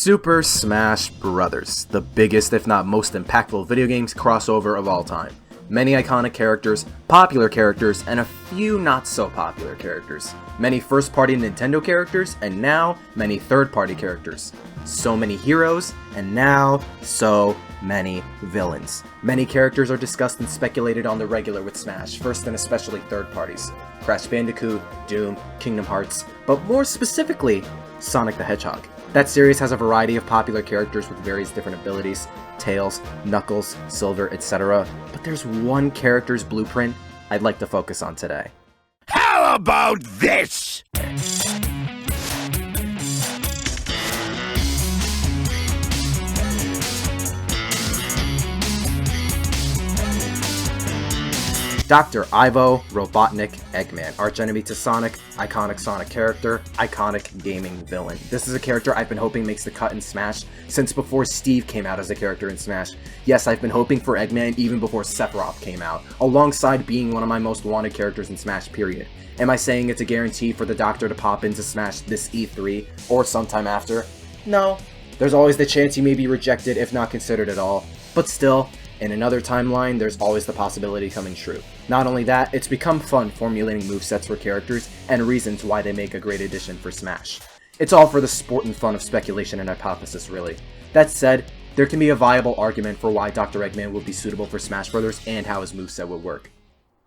Super Smash Bros., the biggest if not most impactful video games crossover of all time. Many iconic characters, popular characters, and a few not so popular characters. Many first-party Nintendo characters, and now many third-party characters. So many heroes, and now so many villains. Many characters are discussed and speculated on the regular with Smash, first and especially third parties. Crash Bandicoot, Doom, Kingdom Hearts, but more specifically, Sonic the Hedgehog. That series has a variety of popular characters with various different abilities, Tails, Knuckles, Silver, etc. But there's one character's blueprint I'd like to focus on today. How about this? Dr. Ivo Robotnik Eggman, archenemy to Sonic, iconic Sonic character, iconic gaming villain. This is a character I've been hoping makes the cut in Smash since before Steve came out as a character in Smash. Yes, I've been hoping for Eggman even before Sephiroth came out, alongside being one of my most wanted characters in Smash, period. Am I saying it's a guarantee for the Doctor to pop into Smash this E3, or sometime after? No. There's always the chance he may be rejected if not considered at all, but still, in another timeline, there's always the possibility coming true. Not only that, it's become fun formulating movesets for characters and reasons why they make a great addition for Smash. It's all for the sport and fun of speculation and hypothesis, really. That said, there can be a viable argument for why Dr. Eggman would be suitable for Smash Bros. And how his moveset would work.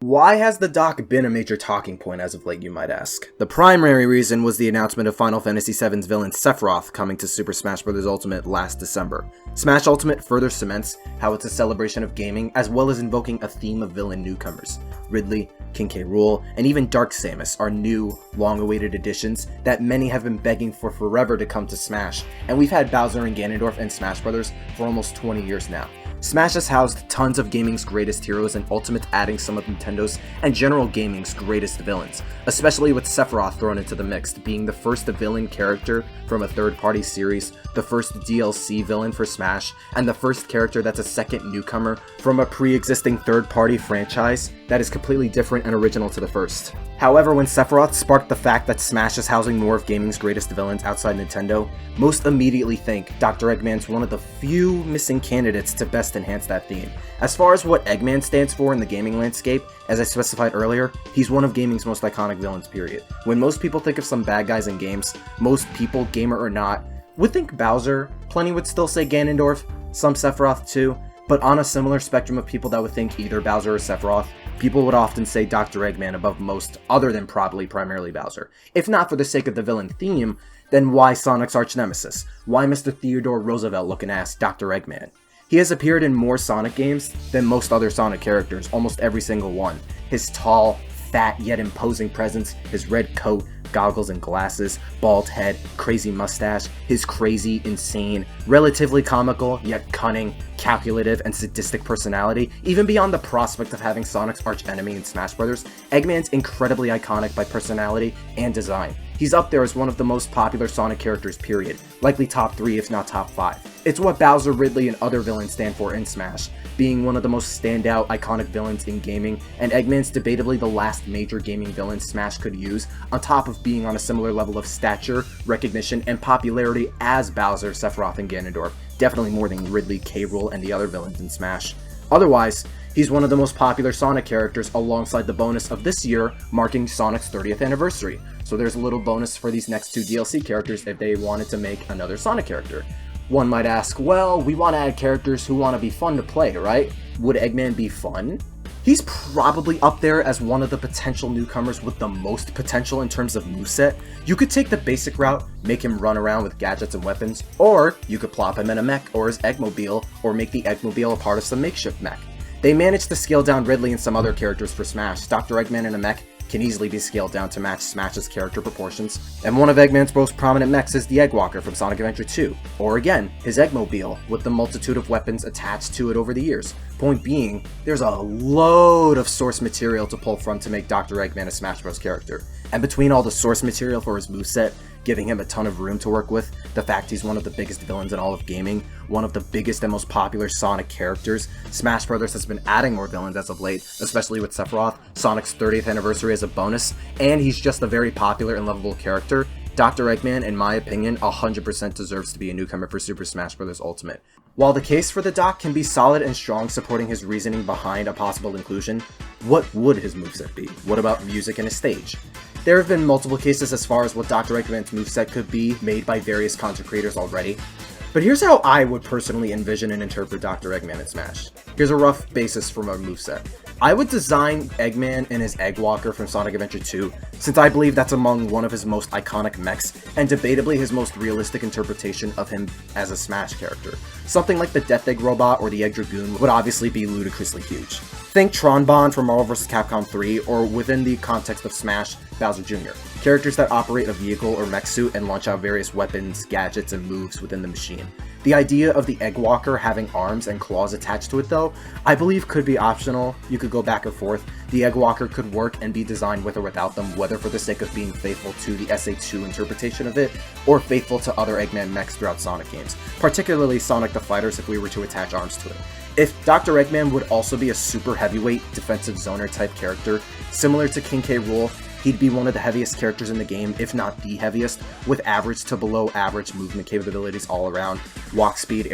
Why has the Doc been a major talking point as of late, you might ask? The primary reason was the announcement of Final Fantasy VII's villain Sephiroth coming to Super Smash Bros. Ultimate last December. Smash Ultimate further cements how it's a celebration of gaming, as well as invoking a theme of villain newcomers. Ridley, King K. Rool, and even Dark Samus are new, long-awaited additions that many have been begging for forever to come to Smash, and we've had Bowser and Ganondorf in Smash Bros. For almost 20 years now. Smash has housed tons of gaming's greatest heroes, and Ultimate adding some of Nintendo's and general gaming's greatest villains, especially with Sephiroth thrown into the mix, being the first villain character from a third-party series, the first DLC villain for Smash, and the first character that's a second newcomer from a pre-existing third-party franchise that is completely different and original to the first. However, when Sephiroth sparked the fact that Smash is housing more of gaming's greatest villains outside Nintendo, most immediately think Dr. Eggman's one of the few missing candidates to best enhance that theme. As far as what Eggman stands for in the gaming landscape, as I specified earlier, he's one of gaming's most iconic villains, period. When most people think of some bad guys in games, most people, gamer or not, would think Bowser, plenty would still say Ganondorf, some Sephiroth too, but on a similar spectrum of people that would think either Bowser or Sephiroth, people would often say Dr. Eggman above most other than probably primarily Bowser. If not for the sake of the villain theme, then why Sonic's arch nemesis? Why Mr. Theodore Roosevelt looking ass Dr. Eggman? He has appeared in more Sonic games than most other Sonic characters, almost every single one. His tall, fat yet imposing presence, his red coat, goggles and glasses, bald head, crazy mustache, his crazy, insane, relatively comical yet cunning, calculative, and sadistic personality, even beyond the prospect of having Sonic's archenemy in Smash Bros., Eggman's incredibly iconic by personality and design. He's up there as one of the most popular Sonic characters, period. Likely top 3 if not top 5. It's what Bowser, Ridley, and other villains stand for in Smash, being one of the most standout iconic villains in gaming, and Eggman's debatably the last major gaming villain Smash could use, on top of being on a similar level of stature, recognition, and popularity as Bowser, Sephiroth, and Ganondorf. Definitely more than Ridley, K. Rool, and the other villains in Smash. Otherwise, he's one of the most popular Sonic characters alongside the bonus of this year marking Sonic's 30th anniversary. So there's a little bonus for these next 2 DLC characters if they wanted to make another Sonic character. One might ask, well, we want to add characters who want to be fun to play, right? Would Eggman be fun? He's probably up there as one of the potential newcomers with the most potential in terms of moveset. You could take the basic route, make him run around with gadgets and weapons, or you could plop him in a mech or his Eggmobile, or make the Eggmobile a part of some makeshift mech. They managed to scale down Ridley and some other characters for Smash. Dr. Eggman in a mech can easily be scaled down to match Smash's character proportions, and one of Eggman's most prominent mechs is the Eggwalker from Sonic Adventure 2, or again, his Eggmobile, with the multitude of weapons attached to it over the years. Point being, there's a load of source material to pull from to make Dr. Eggman a Smash Bros. Character, and between all the source material for his moveset, giving him a ton of room to work with, the fact he's one of the biggest villains in all of gaming, one of the biggest and most popular Sonic characters, Smash Bros. Has been adding more villains as of late, especially with Sephiroth, Sonic's 30th anniversary as a bonus, and he's just a very popular and lovable character. Dr. Eggman, in my opinion, 100% deserves to be a newcomer for Super Smash Bros. Ultimate. While the case for the doc can be solid and strong supporting his reasoning behind a possible inclusion, what would his moveset be? What about music and a stage? There have been multiple cases as far as what Dr. Eggman's moveset could be made by various content creators already, but here's how I would personally envision and interpret Dr. Eggman in Smash. Here's a rough basis for my moveset. I would design Eggman and his Egg Walker from Sonic Adventure 2, since I believe that's among one of his most iconic mechs, and debatably his most realistic interpretation of him as a Smash character. Something like the Death Egg Robot or the Egg Dragoon would obviously be ludicrously huge. Think Tron Bonne from Marvel vs. Capcom 3, or within the context of Smash, Bowser Jr. Characters that operate a vehicle or mech suit and launch out various weapons, gadgets, and moves within the machine. The idea of the Egg Walker having arms and claws attached to it though, I believe could be optional. You could go back and forth. The Egg Walker could work and be designed with or without them, whether for the sake of being faithful to the SA2 interpretation of it, or faithful to other Eggman mechs throughout Sonic games, particularly Sonic the Fighters if we were to attach arms to it. If Dr. Eggman would also be a super heavyweight defensive zoner type character, similar to King K. Rool, he'd be one of the heaviest characters in the game, if not the heaviest, with average to below average movement capabilities all around, walk speed,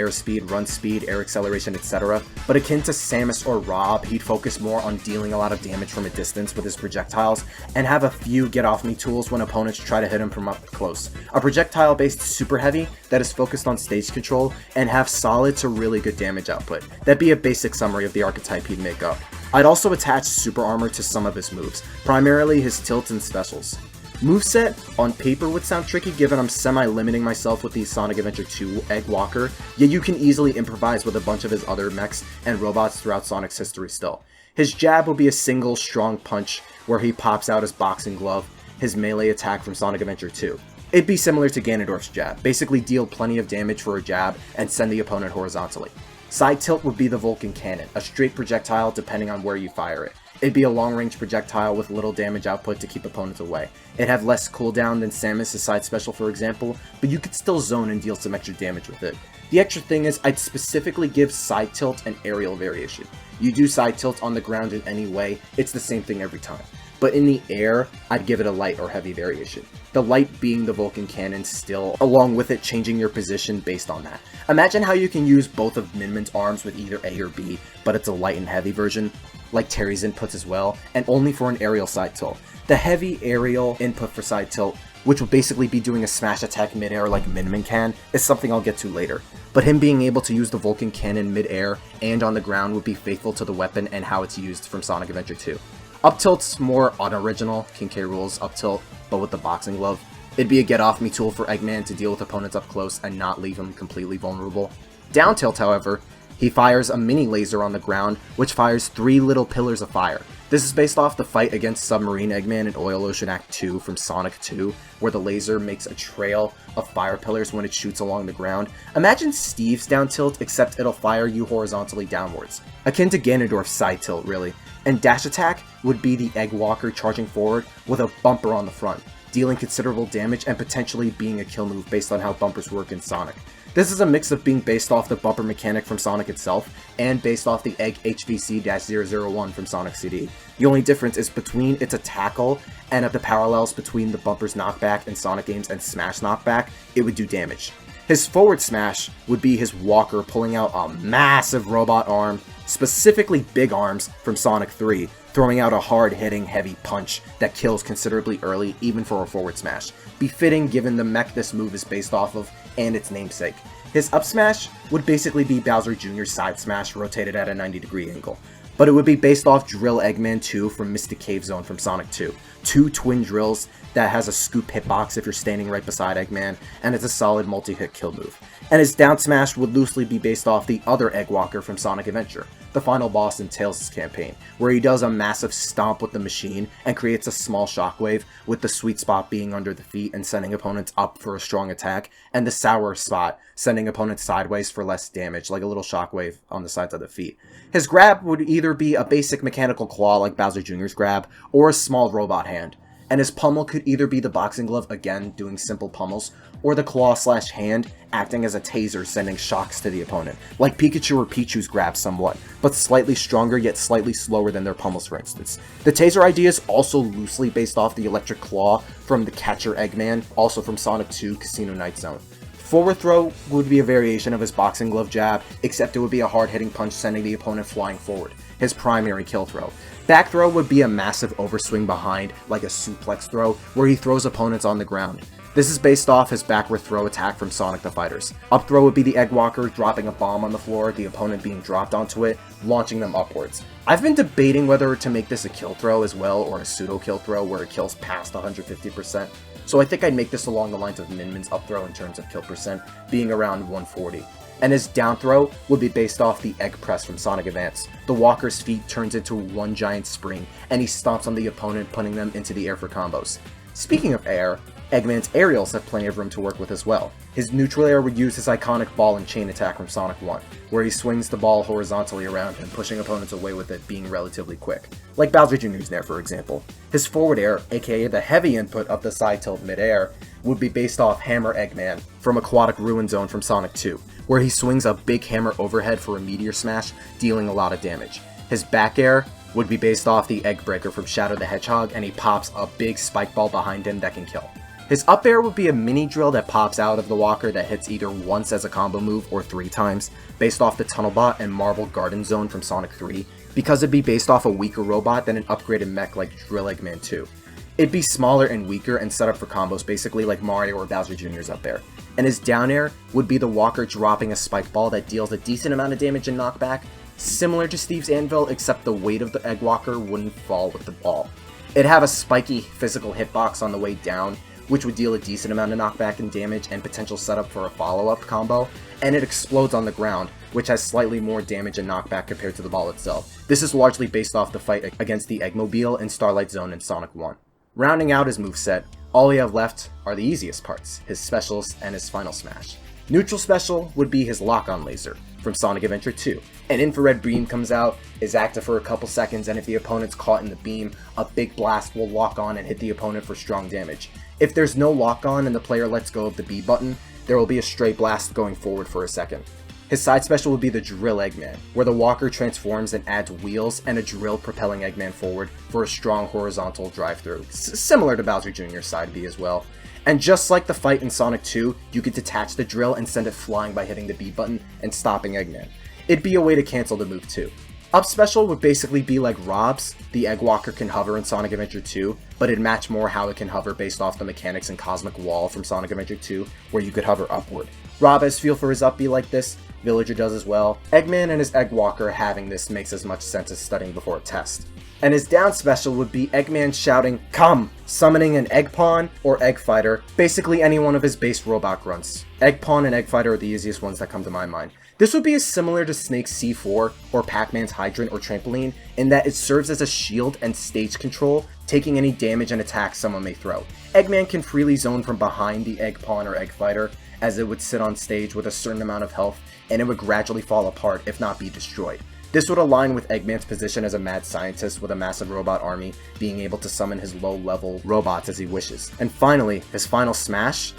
run speed, air acceleration, etc. But akin to Samus or Rob, he'd focus more on dealing a lot of damage from a distance with his projectiles, and have a few get-off-me tools when opponents try to hit him from up close. A projectile-based super heavy that is focused on stage control, and have solid to really good damage output. That'd be a basic summary of the archetype he'd make up. I'd also attach super armor to some of his moves, primarily his tilts and specials. Moveset, on paper, would sound tricky given I'm semi-limiting myself with the Sonic Adventure 2 Egg Walker, yet you can easily improvise with a bunch of his other mechs and robots throughout Sonic's history still. His jab would be a single strong punch where he pops out his boxing glove, his melee attack from Sonic Adventure 2. It'd be similar to Ganondorf's jab, basically deal plenty of damage for a jab and send the opponent horizontally. Side tilt would be the Vulcan Cannon, a straight projectile depending on where you fire it. It'd be a long-range projectile with little damage output to keep opponents away. It'd have less cooldown than Samus' side special for example, but you could still zone and deal some extra damage with it. The extra thing is, I'd specifically give side tilt an aerial variation. You do side tilt on the ground in any way, it's the same thing every time. But in the air, I'd give it a light or heavy variation. The light being the Vulcan Cannon still, along with it changing your position based on that. Imagine how you can use both of Min-Min's arms with either A or B, but it's a light and heavy version, like Terry's inputs as well, and only for an aerial side tilt. The heavy aerial input for side tilt, which would basically be doing a smash attack mid-air like Min-Min can, is something I'll get to later. But him being able to use the Vulcan Cannon mid-air and on the ground would be faithful to the weapon and how it's used from Sonic Adventure 2. Up tilt's more unoriginal, King K. Rool's up tilt, but with the boxing glove. It'd be a get-off-me tool for Eggman to deal with opponents up close and not leave him completely vulnerable. Down tilt, however, he fires a mini laser on the ground, which fires 3 little pillars of fire. This is based off the fight against Submarine Eggman in Oil Ocean Act 2 from Sonic 2, where the laser makes a trail of fire pillars when it shoots along the ground. Imagine Steve's down tilt, except it'll fire you horizontally downwards. Akin to Ganondorf's side tilt, really. And dash attack would be the Egg Walker charging forward with a bumper on the front, dealing considerable damage and potentially being a kill move based on how bumpers work in Sonic. This is a mix of being based off the bumper mechanic from Sonic itself, and based off the Egg HVC-001 from Sonic CD. The only difference is between it's a tackle, and at the parallels between the bumper's knockback in Sonic games and Smash knockback, it would do damage. His forward smash would be his Walker pulling out a massive robot arm, specifically big arms from Sonic 3, throwing out a hard-hitting heavy punch that kills considerably early even for a forward smash, befitting given the mech this move is based off of and its namesake. His up smash would basically be Bowser Jr.'s side smash rotated at a 90-degree angle, but it would be based off Drill Eggman 2 from Mystic Cave Zone from Sonic 2. 2 twin drills that has a scoop hitbox if you're standing right beside Eggman, and it's a solid multi-hit kill move. And his down smash would loosely be based off the other Egg Walker from Sonic Adventure, the final boss in Tails' campaign, where he does a massive stomp with the machine and creates a small shockwave, with the sweet spot being under the feet and sending opponents up for a strong attack, and the sour spot sending opponents sideways for less damage, like a little shockwave on the sides of the feet. His grab would either be a basic mechanical claw like Bowser Jr.'s grab, or a small robot hand. and his pummel could either be the boxing glove, again doing simple pummels, or the claw/hand acting as a taser sending shocks to the opponent, like Pikachu or Pichu's grab somewhat, but slightly stronger yet slightly slower than their pummels for instance. The taser idea is also loosely based off the electric claw from the catcher Eggman, also from Sonic 2 Casino Night Zone. Forward throw would be a variation of his boxing glove jab, except it would be a hard-hitting punch sending the opponent flying forward, his primary kill throw. Back throw would be a massive overswing behind, like a suplex throw, where he throws opponents on the ground. This is based off his backward throw attack from Sonic the Fighters. Up throw would be the Egg Walker dropping a bomb on the floor, the opponent being dropped onto it, launching them upwards. I've been debating whether to make this a kill throw as well, or a pseudo kill throw where it kills past 150%. So I think I'd make this along the lines of Min-Min's up throw in terms of kill percent, being around 140. And his down throw would be based off the Egg Press from Sonic Advance. The Walker's feet turns into one giant spring, and he stomps on the opponent, putting them into the air for combos. Speaking of air, Eggman's aerials have plenty of room to work with as well. His neutral air would use his iconic ball and chain attack from Sonic 1, where he swings the ball horizontally around him, pushing opponents away with it, being relatively quick. Like Bowser Jr.'s Nair, for example. His forward air, aka the heavy input of the side tilt mid-air, would be based off Hammer Eggman from Aquatic Ruin Zone from Sonic 2, where he swings a big hammer overhead for a meteor smash, dealing a lot of damage. His back air would be based off the Egg Breaker from Shadow the Hedgehog, and he pops a big spike ball behind him that can kill. His up air would be a mini drill that pops out of the Walker that hits either once as a combo move or 3 times, based off the Tunnelbot and Marble Garden Zone from Sonic 3, because it'd be based off a weaker robot than an upgraded mech like Drill Eggman 2. It'd be smaller and weaker and set up for combos basically like Mario or Bowser Jr.'s up air. And his down air would be the Walker dropping a spike ball that deals a decent amount of damage and knockback, similar to Steve's Anvil, except the weight of the Egg Walker wouldn't fall with the ball. It'd have a spiky physical hitbox on the way down, which would deal a decent amount of knockback and damage and potential setup for a follow-up combo, and it explodes on the ground, which has slightly more damage and knockback compared to the ball itself. This is largely based off the fight against the Eggmobile in Starlight Zone in Sonic 1. Rounding out his moveset, all we have left are the easiest parts, his specials and his final smash. Neutral special would be his lock-on laser from Sonic Adventure 2. An infrared beam comes out, is active for a couple seconds, and if the opponent's caught in the beam, a big blast will lock on and hit the opponent for strong damage. If there's no lock on and the player lets go of the B button, there will be a stray blast going forward for a second. His side special would be the Drill Eggman, where the Walker transforms and adds wheels and a drill propelling Eggman forward for a strong horizontal drive-through, similar to Bowser Jr.'s side B as well. And just like the fight in Sonic 2, you could detach the drill and send it flying by hitting the B button and stopping Eggman. It'd be a way to cancel the move too. Up special would basically be like Rob's. The Egg Walker can hover in Sonic Adventure 2, but it'd match more how it can hover based off the mechanics in Cosmic Wall from Sonic Adventure 2, where you could hover upward. Rob has feel for his up B like this, Villager does as well. Eggman and his Egg Walker having this makes as much sense as studying before a test. And his down special would be Eggman shouting, "Come!" summoning an Egg Pawn or Egg Fighter, basically any one of his base robot grunts. Egg Pawn and Egg Fighter are the easiest ones that come to my mind. This would be as similar to Snake's C4 or Pac-Man's Hydrant or Trampoline in that it serves as a shield and stage control, taking any damage and attacks someone may throw. Eggman can freely zone from behind the Egg Pawn or Egg Fighter, as it would sit on stage with a certain amount of health, and it would gradually fall apart if not be destroyed. This would align with Eggman's position as a mad scientist with a massive robot army, being able to summon his low-level robots as he wishes. And finally, his final smash?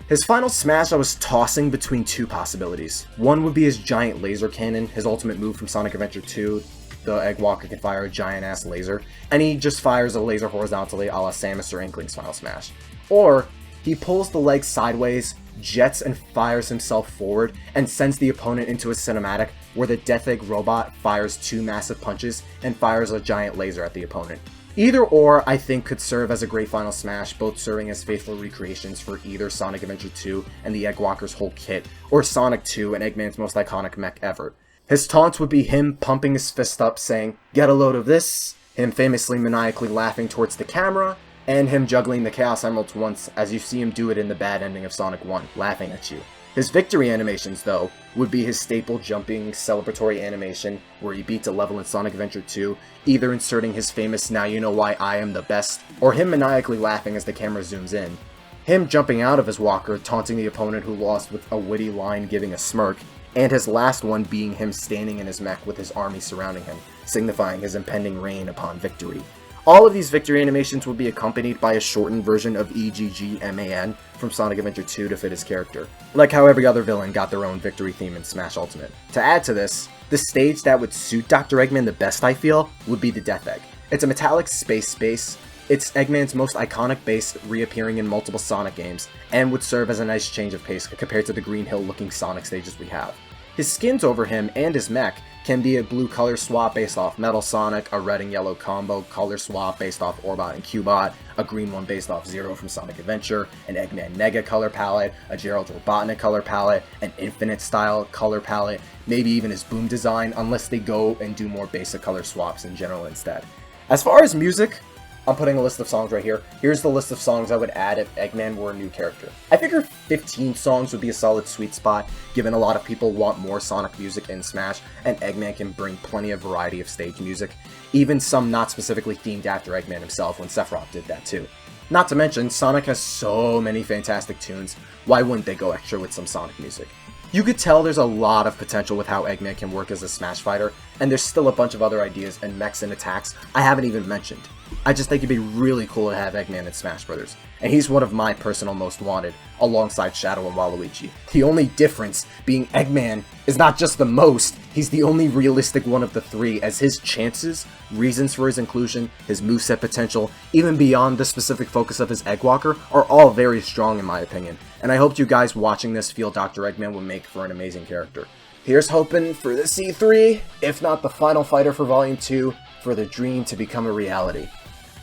His final smash, I was tossing between 2 possibilities. One would be his giant laser cannon, his ultimate move from Sonic Adventure 2. The Egg Walker can fire a giant-ass laser, and he just fires a laser horizontally a la Samus or Inkling's final smash. Or, he pulls the leg sideways, jets and fires himself forward, and sends the opponent into a cinematic where the Death Egg robot fires 2 massive punches and fires a giant laser at the opponent. Either or, I think, could serve as a great final smash, both serving as faithful recreations for either Sonic Adventure 2 and the Egg Walker's whole kit, or Sonic 2 and Eggman's most iconic mech ever. His taunts would be him pumping his fist up saying, "Get a load of this," him famously maniacally laughing towards the camera, and him juggling the Chaos Emeralds once as you see him do it in the bad ending of Sonic 1, laughing at you. His victory animations, though, would be his staple jumping celebratory animation where he beats a level in Sonic Adventure 2, either inserting his famous "Now you know why I am the best," or him maniacally laughing as the camera zooms in, him jumping out of his Walker, taunting the opponent who lost with a witty line giving a smirk, and his last one being him standing in his mech with his army surrounding him, signifying his impending reign upon victory. All of these victory animations will be accompanied by a shortened version of E.G.G.M.A.N. from Sonic Adventure 2 to fit his character, like how every other villain got their own victory theme in Smash Ultimate. To add to this, the stage that would suit Dr. Eggman the best, I feel, would be the Death Egg. It's a metallic space base. It's Eggman's most iconic base, reappearing in multiple Sonic games, and would serve as a nice change of pace compared to the Green Hill looking Sonic stages we have. His skins over him and his mech can be a blue color swap based off Metal Sonic, a red and yellow combo color swap based off Orbot and Cubot, a green one based off Zero from Sonic Adventure, an Eggman Nega color palette, a Gerald Robotnik color palette, an Infinite style color palette, maybe even his boom design, unless they go and do more basic color swaps in general instead. As far as music, I'm putting a list of songs right here. Here's the list of songs I would add if Eggman were a new character. I figure 15 songs would be a solid sweet spot, given a lot of people want more Sonic music in Smash, and Eggman can bring plenty of variety of stage music, even some not specifically themed after Eggman himself when Sephiroth did that too. Not to mention, Sonic has so many fantastic tunes, why wouldn't they go extra with some Sonic music? You could tell there's a lot of potential with how Eggman can work as a Smash fighter, and there's still a bunch of other ideas and mechs and attacks I haven't even mentioned. I just think it'd be really cool to have Eggman in Smash Bros. And he's one of my personal most wanted, alongside Shadow and Waluigi. The only difference being Eggman is not just the most, he's the only realistic one of the three, as his chances, reasons for his inclusion, his moveset potential, even beyond the specific focus of his Eggwalker, are all very strong in my opinion. And I hope you guys watching this feel Dr. Eggman will make for an amazing character. Here's hoping for the C3, if not the final fighter for Volume 2, for the dream to become a reality.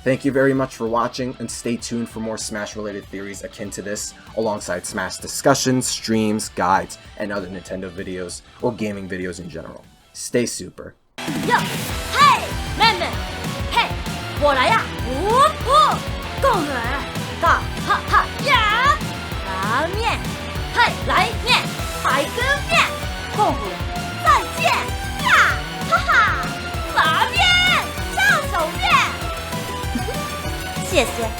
Thank you very much for watching, and stay tuned for more Smash-related theories akin to this, alongside Smash discussions, streams, guides, and other Nintendo videos, or gaming videos in general. Stay super. Yo, hey, 妹妹，嘿，我来呀！共人大哈哈呀！拉面，嘿，来面，来个面，共舞再见呀！哈哈，拉面，上手面。谢谢。